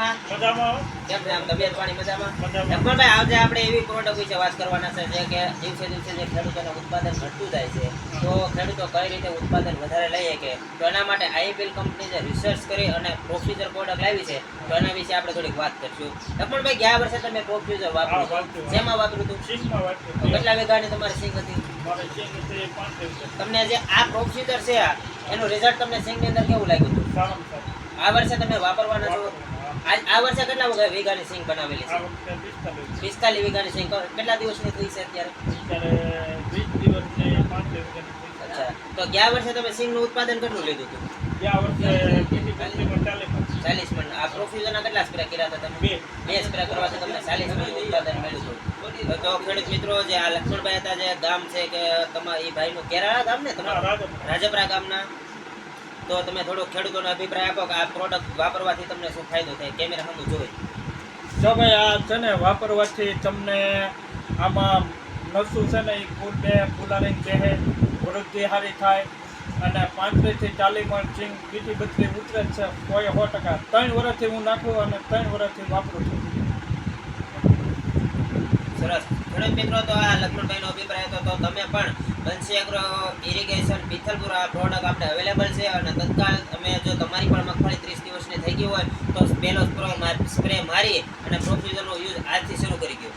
મજામાં? મજામાં. કેમ છે આમ તબિયત પાણી મજામાં? મજામાં. લક્ષ્મણભાઈ, આજે આપણે એવી પ્રોડક્ટ વિશે વાત કરવાના છે જે કે દિવસે દિવસે જે ખેડૂતોનું ઉત્પાદન ઘટતું જાય છે, તો ખેડૂતો કઈ રીતે ઉત્પાદન વધારે લઈ શકે, તો એના માટે આઈપીએલ કંપની જે રિસર્ચ કરી અને પ્રોફ્યુઝર પ્રોડક્ટ લાવી છે, તો એના વિશે આપણે થોડીક વાત કરશું. લક્ષ્મણભાઈ, ગયા વર્ષે તમે પ્રોફ્યુઝર વાપર્યું હતું, શેમાં વાપર્યું હતું? સિંગમાં વાપર્યું. કેટલા વીઘાની તમારી સિંગ હતી? મારે સિંગ છે 5 વીઘા. તમને જે આ પ્રોફ્યુઝર છે એનું રિઝલ્ટ તમને સિંગની અંદર કેવું લાગ્યું હતું? સારામાં સારું. આ વર્ષે તમે વાપરવાના છો? આ વર્ષે કેટલા વીઘાની સિંગ બનાવેલી છે? આ વખતે 45. 45 વીઘાની સિંગ. કેટલા દિવસની થઈ છે અત્યારે? અત્યારે 20 દિવસને 5 વીઘાની થઈ છે. અચ્છા, તો ગયા વર્ષે તમે સિંગનું ઉત્પાદન કેટલું લીધું હતું? ગયા વર્ષે 40 મણ. આ પ્રોફ્યુઝરના કેટલા સ્પ્રે કર્યા હતા તમે? બે સ્પ્રે કરવાથી તમને 40 મણ ઉત્પાદન મળ્યું હતું. તો ખેડૂત મિત્રો, જે આ લક્ષ્મણભાઈ હતા, જે ગામ છે કે તમારા એ ભાઈનું કેરાળા ગામ ને તમારા રાજપરા ગામના, તો તમે થોડુંક ખેડૂતોનો અભિપ્રાય આપો કે આ પ્રોડક્ટ વાપરવાથી તમને શું ફાયદો થાય, કેમેરા સામે જોઈ. જો ભાઈ, આ છે ને વાપરવાથી તમને આમાં નસું છે ને એ ફૂલાની રહે, વૃદ્ધિ સારી થાય અને 35 થી 40 મણ સિંગ બીજી બધી ઉતરે જ છે. કોઈ 100%. 3 વર્ષથી હું નાખું અને 3 વર્ષથી વાપરું છું. સરસ. ખેડૂત મિત્રો, તો આ લક્ષ્મણભાઈનો અભિપ્રાય હતો, તો તમે પણ બંસી એગ્રો ઇરિગેશન પિથલપુર આ પ્રોડક્ટ આપણે અવેલેબલ છે અને તત્કાળ તમે જો તમારી પણ મગફળી 30 દિવસની થઈ ગઈ હોય તો પહેલો સ્પ્રે મારી અને પ્રોફ્યુઝરનો યુઝ આજથી શરૂ કરી ગયો.